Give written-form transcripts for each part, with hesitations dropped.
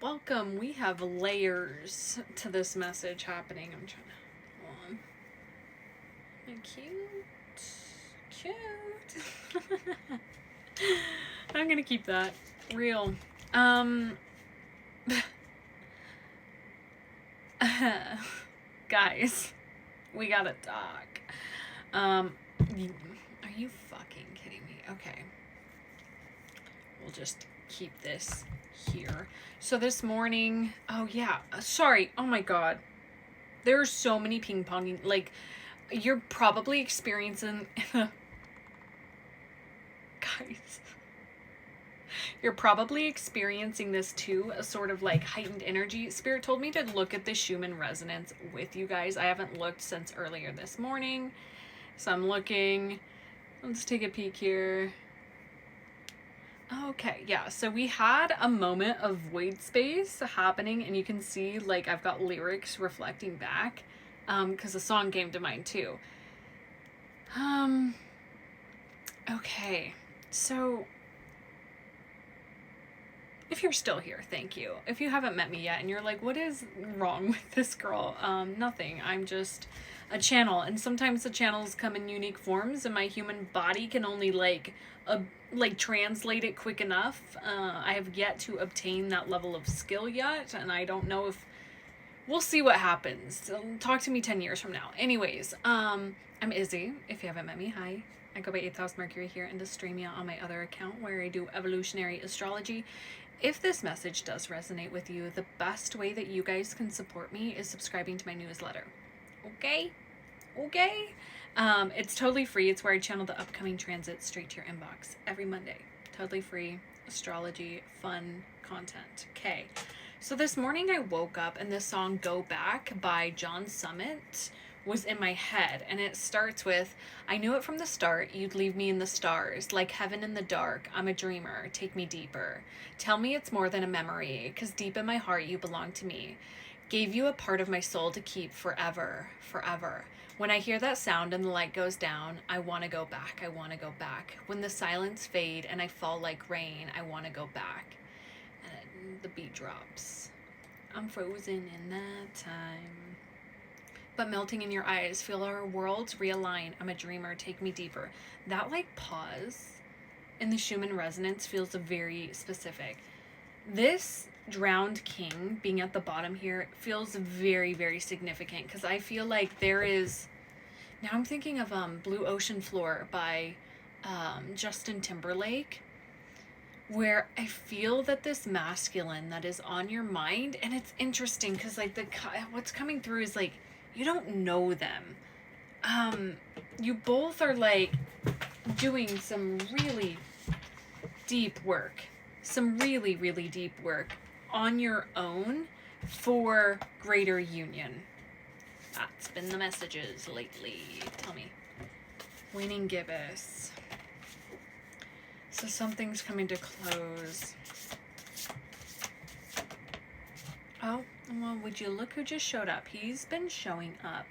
welcome. We have layers to this message happening. I'm trying to, hold on. Cute. I'm gonna keep that real. Guys, we gotta talk. Are you fucking kidding me? Okay. We'll just keep this here. So this morning, oh yeah, sorry, oh my god. There are so many ping ponging, like, you're probably experiencing, guys, you're probably experiencing this too, a sort of like heightened energy. Spirit told me to look at the Schumann resonance with you guys. I haven't looked since earlier this morning, so I'm looking. Let's take a peek here. Okay, yeah, so we had a moment of void space happening, and you can see, like, I've got lyrics reflecting back, because the song came to mind, too. Okay, so, if you're still here, thank you. If you haven't met me yet, and you're like, what is wrong with this girl? Nothing, I'm just a channel, and sometimes the channels come in unique forms, and my human body can only, like translate it quick enough. I have yet to obtain that level of skill yet, and I don't know if we'll see what happens. So talk to me 10 years from now. Anyways, I'm Izzy. If you haven't met me, hi. I go by 8th House Mercury here and Streamia on my other account where I do evolutionary astrology. If this message does resonate with you, the best way that you guys can support me is subscribing to my newsletter. Okay? It's totally free. It's where I channel the upcoming transits straight to your inbox every Monday. Totally free astrology, fun content. Okay. So this morning I woke up and this song Go Back by John Summit was in my head, and it starts with, I knew it from the start, you'd leave me in the stars, like heaven in the dark, I'm a dreamer, take me deeper. Tell me it's more than a memory, 'cause deep in my heart you belong to me. Gave you a part of my soul to keep forever, forever. When I hear that sound and the light goes down, I want to go back, I want to go back. When the silence fade and I fall like rain, I want to go back. And the beat drops. I'm frozen in that time. But melting in your eyes, feel our worlds realign. I'm a dreamer, take me deeper. That like pause in the Schumann resonance feels very specific. This drowned king being at the bottom here feels very, very significant, because I feel like there is, now I'm thinking of Blue Ocean Floor by Justin Timberlake, where I feel that this masculine that is on your mind, and it's interesting because like what's coming through is like you don't know them. You both are like doing some really deep work, some really, really deep work on your own for greater union. That's been the messages lately. Tell me. Waning gibbous. So something's coming to close. Oh, well, would you look who just showed up? He's been showing up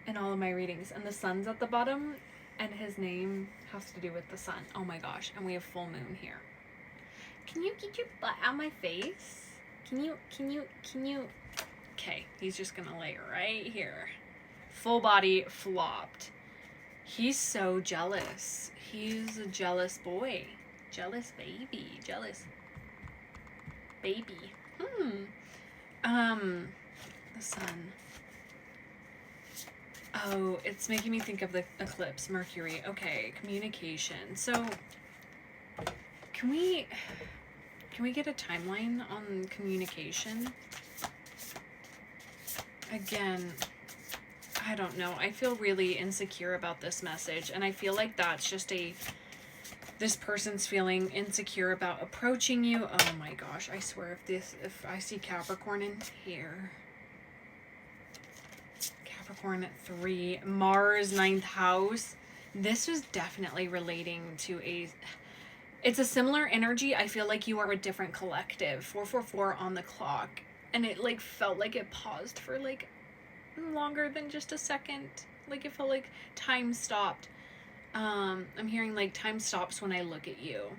in all of my readings. And the sun's at the bottom, and his name has to do with the sun. Oh my gosh, and we have full moon here. Can you get your butt out of my face? Can you? Okay, he's just gonna lay right here. Full body flopped. He's so jealous. He's a jealous boy. Jealous baby. Jealous baby. The sun. Oh, it's making me think of the eclipse, Mercury. Okay, communication. So, can we get a timeline on communication? Again, I don't know. I feel really insecure about this message, and I feel like that's just this person's feeling insecure about approaching you. Oh my gosh, I swear if I see Capricorn in here. Capricorn at 3, Mars 9th house. This is definitely relating to it's a similar energy. I feel like you are a different collective. 444 on the clock. And it like felt like it paused for like longer than just a second. Like it felt like time stopped. I'm hearing like time stops when I look at you.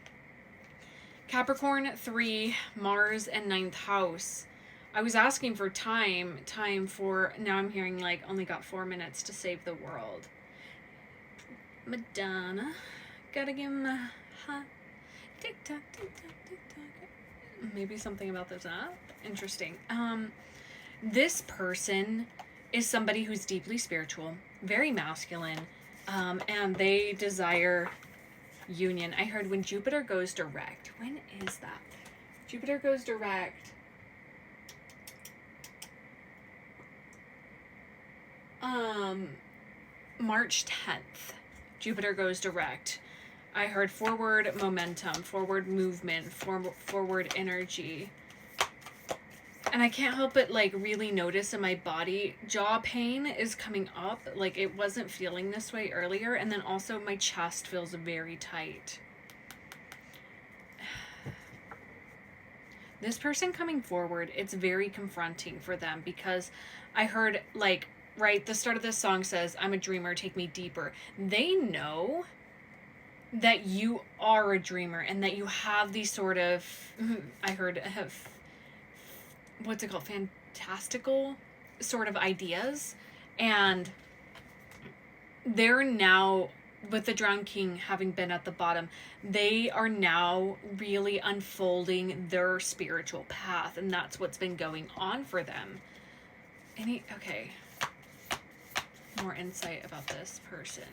Capricorn 3, Mars and 9th house. I was asking for time for, now I'm hearing like only got 4 minutes to save the world. Madonna, gotta give him a hot tick tock, tick tock, tick tock. Maybe something about this app. Interesting. This person is somebody who's deeply spiritual, very masculine, and they desire union. I heard when Jupiter goes direct. When is that? Jupiter goes direct. March 10th. Jupiter goes direct. I heard forward momentum, forward movement, forward energy. And I can't help but like really notice in my body, jaw pain is coming up. Like it wasn't feeling this way earlier. And then also my chest feels very tight. This person coming forward, it's very confronting for them because I heard like, right, the start of this song says, I'm a dreamer, take me deeper. They know that you are a dreamer and that you have these sort of, I heard, have, what's it called, fantastical sort of ideas. And they're now, with the Drowned King having been at the bottom, they are now really unfolding their spiritual path. And that's what's been going on for them. Okay. More insight about this person.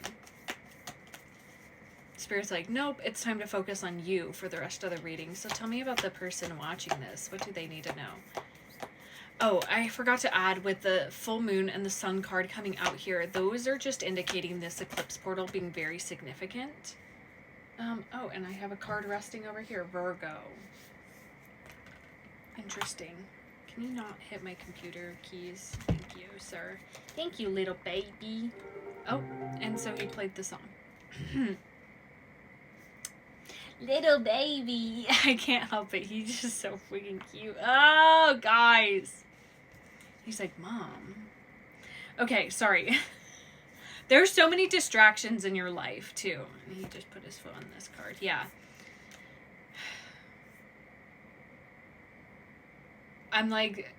Spirit's like, nope, it's time to focus on you for the rest of the reading. So tell me about the person watching this. What do they need to know? Oh, I forgot to add with the full moon and the sun card coming out here. Those are just indicating this eclipse portal being very significant. Oh, and I have a card resting over here. Virgo. Interesting. Can you not hit my computer keys? Thank you, sir. Thank you, little baby. Oh, and so he played the song. Little baby. I can't help it. He's just so freaking cute. Oh, guys. He's like, Mom. Okay, sorry. There's so many distractions in your life, too. And he just put his foot on this card. Yeah. I'm like...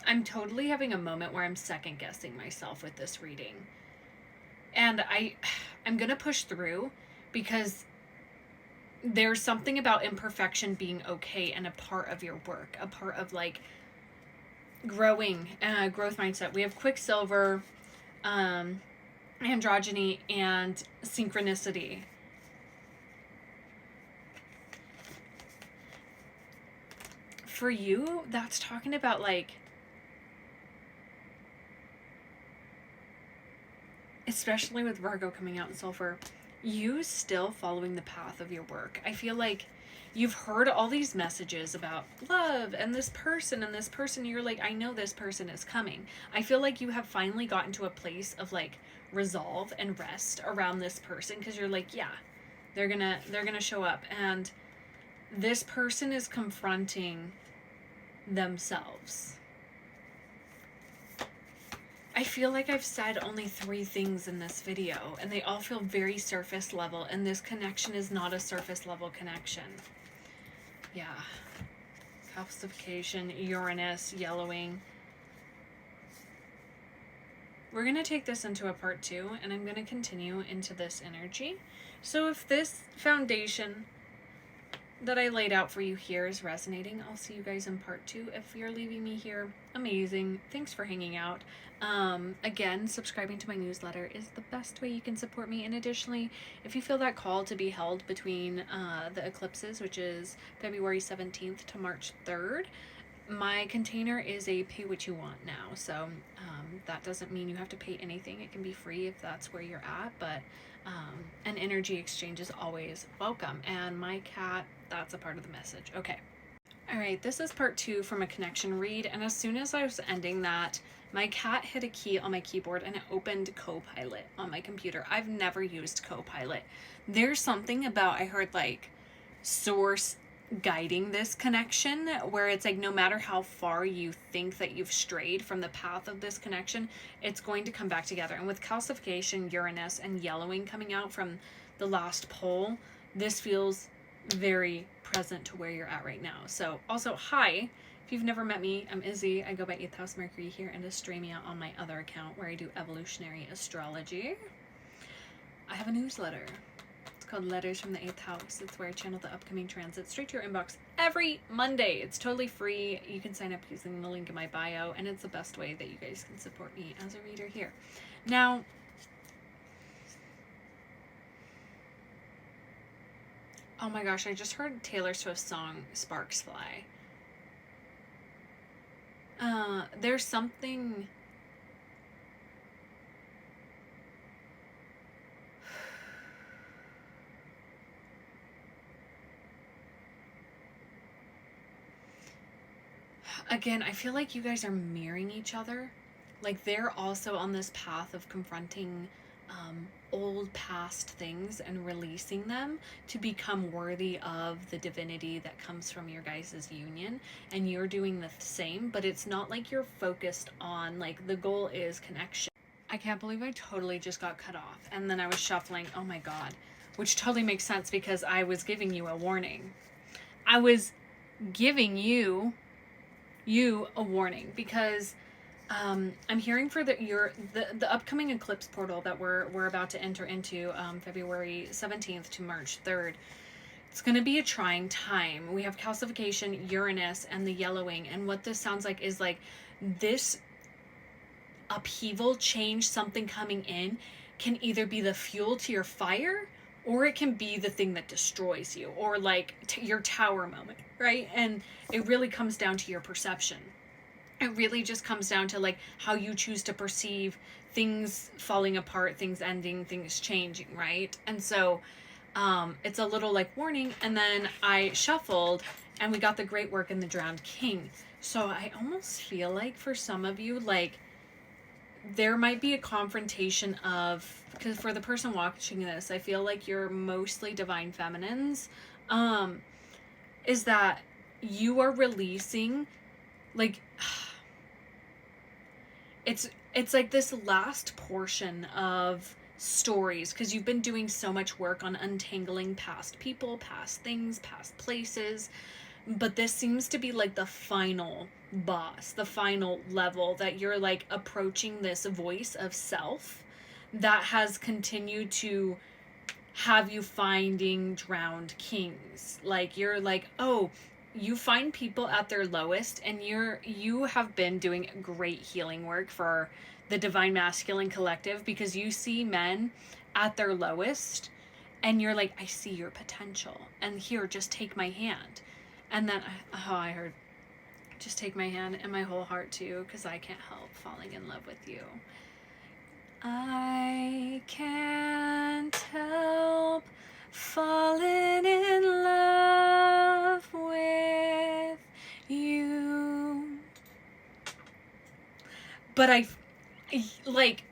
I'm totally having a moment where I'm second guessing myself with this reading. And I'm going to push through because there's something about imperfection being okay and a part of your work, a part of like growth mindset. We have Quicksilver, androgyny, and synchronicity. For you, that's talking about like, especially with Virgo coming out in Sulfur, you still following the path of your work. I feel like you've heard all these messages about love and this person. You're like, I know this person is coming. I feel like you have finally gotten to a place of like resolve and rest around this person because you're like, yeah, they're gonna show up. And this person is confronting themselves. I feel like I've said only 3 things in this video, and they all feel very surface level, and this connection is not a surface level connection. Yeah. Calcification, Uranus, yellowing. We're going to take this into a part 2, and I'm going to continue into this energy. So if this foundation that I laid out for you here is resonating, I'll see you guys in part 2. If you're leaving me here, amazing. Thanks for hanging out. Again, subscribing to my newsletter is the best way you can support me. And additionally, if you feel that call to be held between the eclipses, which is February 17th to March 3rd, my container is a pay what you want now. So that doesn't mean you have to pay anything. It can be free if that's where you're at, but an energy exchange is always welcome. And my cat, that's a part of the message. Okay. All right, this is part 2 from a connection read. And as soon as I was ending that, my cat hit a key on my keyboard and it opened Copilot on my computer. I've never used Copilot. There's something about, I heard like source guiding this connection, where it's like no matter how far you think that you've strayed from the path of this connection, it's going to come back together. And with calcification, Uranus, and yellowing coming out from the last pole, this feels very present to where you're at right now. So also, hi, if you've never met me, I'm Izzy. I go by 8th House Mercury here and Astremia on my other account where I do evolutionary astrology. I have a newsletter. It's called Letters from the 8th House. It's where I channel the upcoming transit straight to your inbox every Monday. It's totally free. You can sign up using the link in my bio, and it's the best way that you guys can support me as a reader here. Now, oh my gosh, I just heard Taylor Swift's song Sparks Fly. There's something... Again, I feel like you guys are mirroring each other. Like, they're also on this path of confronting old past things and releasing them to become worthy of the divinity that comes from your guys' union. And you're doing the same, but it's not like you're focused on, like, the goal is connection. I can't believe I totally just got cut off. And then I was shuffling, oh my god. Which totally makes sense because I was giving you a warning. I was giving you a warning because I'm hearing for the upcoming eclipse portal that we're about to enter into February 17th to March 3rd. It's going to be a trying time. We have calcification, Uranus, and the yellowing, and what this sounds like is like this upheaval, change, something coming in can either be the fuel to your fire, or it can be the thing that destroys you, or like your tower moment, right? And it really comes down to your perception. It really just comes down to like how you choose to perceive things falling apart, things ending, things changing, right? And so it's a little like warning. And then I shuffled and we got the Great Work and the Drowned King. So I almost feel like for some of you, like there might be a confrontation of, because for the person watching this, I feel like you're mostly divine feminines, is that you are releasing, like, it's like this last portion of stories, because you've been doing so much work on untangling past people, past things, past places, but this seems to be like the final boss, the final level that you're like approaching this voice of self that has continued to have you finding drowned kings. Like you're like, oh, you find people at their lowest, and you have been doing great healing work for the divine masculine collective, because you see men at their lowest and you're like, I see your potential, and here, just take my hand. And then I heard, just take my hand and my whole heart too, because I can't help falling in love with you. I can't help falling in love with you. But like,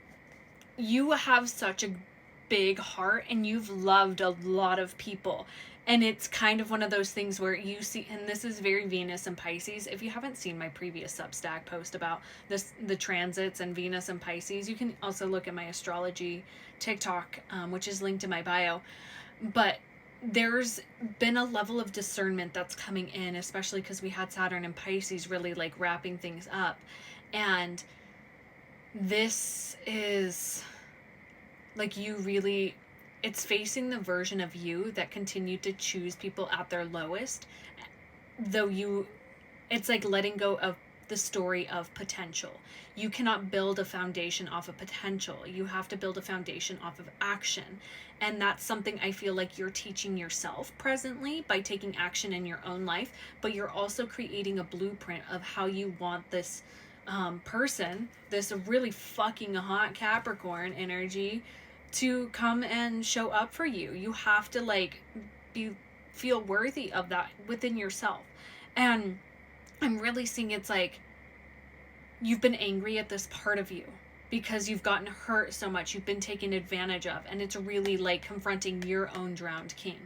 you have such a big heart and you've loved a lot of people. And it's kind of one of those things where you see, and this is very Venus and Pisces. If you haven't seen my previous Substack post about this, the transits and Venus and Pisces, you can also look at my astrology TikTok, which is linked in my bio. But there's been a level of discernment that's coming in, especially because we had Saturn and Pisces really like wrapping things up. And this is like, you really, it's facing the version of you that continued to choose people at their lowest, though it's like letting go of the story of potential. You cannot build a foundation off of potential. You have to build a foundation off of action. And that's something I feel like you're teaching yourself presently by taking action in your own life, but you're also creating a blueprint of how you want this person, this really fucking hot Capricorn energy, to come and show up for you. You have to like feel worthy of that within yourself. And I'm really seeing it's like you've been angry at this part of you because you've gotten hurt so much, you've been taken advantage of, and it's really like confronting your own drowned king,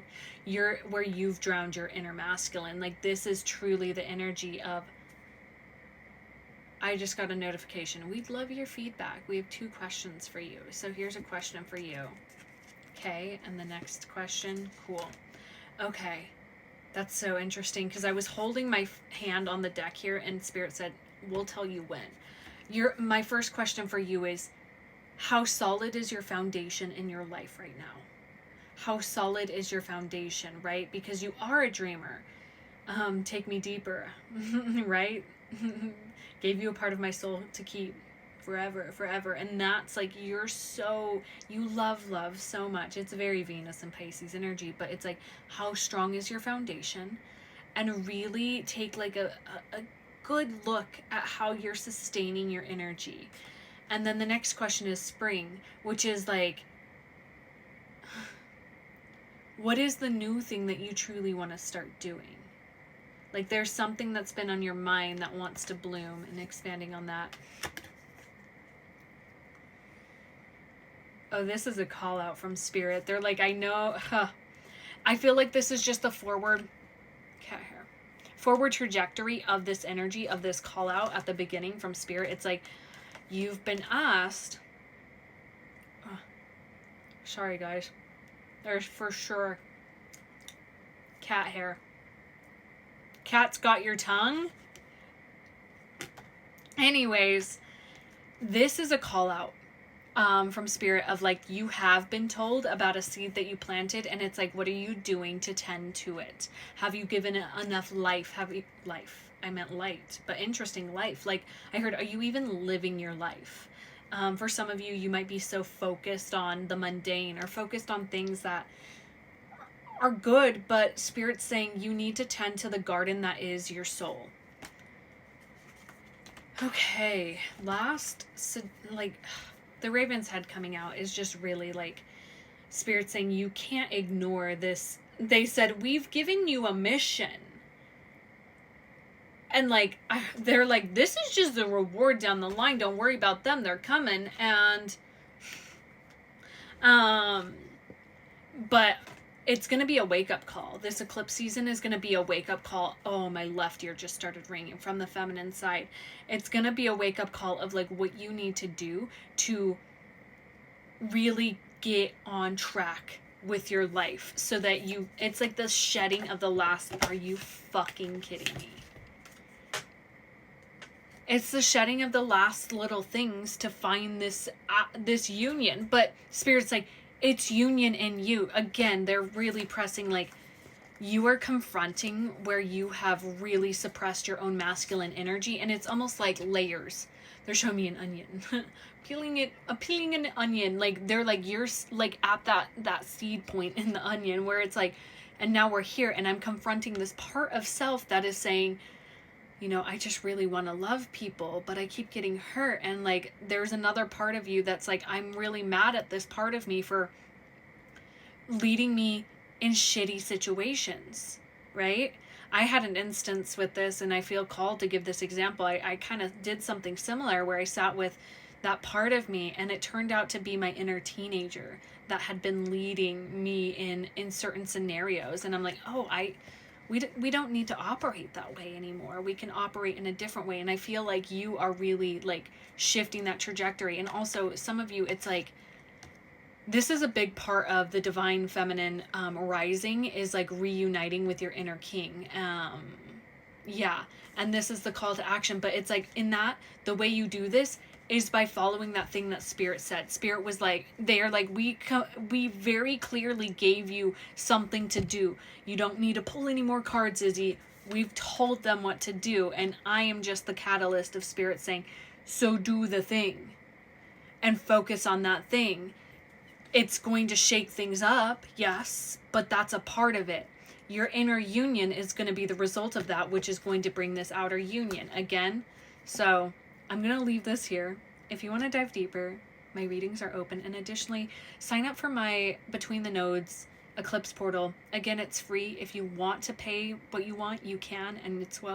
where you've drowned your inner masculine. Like, this is truly the energy of, I just got a notification. We'd love your feedback. We have 2 questions for you. So here's a question for you. Okay, and the next question. Cool. Okay, that's so interesting, because I was holding my hand on the deck here, and Spirit said, we'll tell you when. My first question for you is, how solid is your foundation in your life right now? How solid is your foundation, right? Because you are a dreamer. Take me deeper, right? Gave you a part of my soul to keep forever. And that's like, you love so much. It's very Venus and Pisces energy, but it's like, how strong is your foundation? And really take like a good look at how you're sustaining your energy. And then the next question is spring, which is like, what is the new thing that you truly want to start doing? Like, there's something that's been on your mind that wants to bloom, and expanding on that. Oh, this is a call out from Spirit. They're like, I know, I feel like this is just the forward trajectory of this energy, of this call out at the beginning from Spirit. It's like, you've been asked, sorry guys, there's for sure cat hair. Cat's got your tongue. Anyways, this is a call out from Spirit of like, you have been told about a seed that you planted, and it's like, what are you doing to tend to it? Have you given it enough life? I meant light, but interesting, life. Like, I heard, are you even living your life? For some of you, you might be so focused on the mundane, or focused on things that are good, but Spirit's saying you need to tend to the garden that is your soul. Okay, like, the Raven's head coming out is just really like, Spirit saying you can't ignore this. They said, we've given you a mission. And like, they're like, this is just the reward down the line. Don't worry about them. They're coming. And, but it's going to be a wake-up call. This eclipse season is going to be a wake-up call. Oh, my left ear just started ringing from the feminine side. It's going to be a wake-up call of like what you need to do to really get on track with your life, so that it's like the shedding of the last, are you fucking kidding me? It's the shedding of the last little things to find this union. But Spirit's like, it's union in you. Again, they're really pressing like, you are confronting where you have really suppressed your own masculine energy, and it's almost like layers. They're showing me an onion. peeling an onion. Like, they're like, you're like at that seed point in the onion where it's like, and now we're here, and I'm confronting this part of self that is saying, you know, I just really want to love people, but I keep getting hurt. And like, there's another part of you that's like, I'm really mad at this part of me for leading me in shitty situations, right? I had an instance with this, and I feel called to give this example. I kind of did something similar where I sat with that part of me, and it turned out to be my inner teenager that had been leading me in certain scenarios. And I'm like, oh, we don't need to operate that way anymore. We can operate in a different way. And I feel like you are really like shifting that trajectory. And also, some of you, it's like, this is a big part of the divine feminine rising, is like reuniting with your inner king. Yeah. And this is the call to action. But it's like, in that, the way you do this is by following that thing that Spirit said. Spirit was like, they are like, we very clearly gave you something to do. You don't need to pull any more cards, Izzy. We've told them what to do. And I am just the catalyst of Spirit saying, so do the thing. And focus on that thing. It's going to shake things up, yes, but that's a part of it. Your inner union is going to be the result of that, which is going to bring this outer union again. So I'm going to leave this here. If you want to dive deeper, my readings are open. And additionally, sign up for my Between the Nodes Eclipse portal. Again, it's free. If you want to pay what you want, you can, and it's welcome.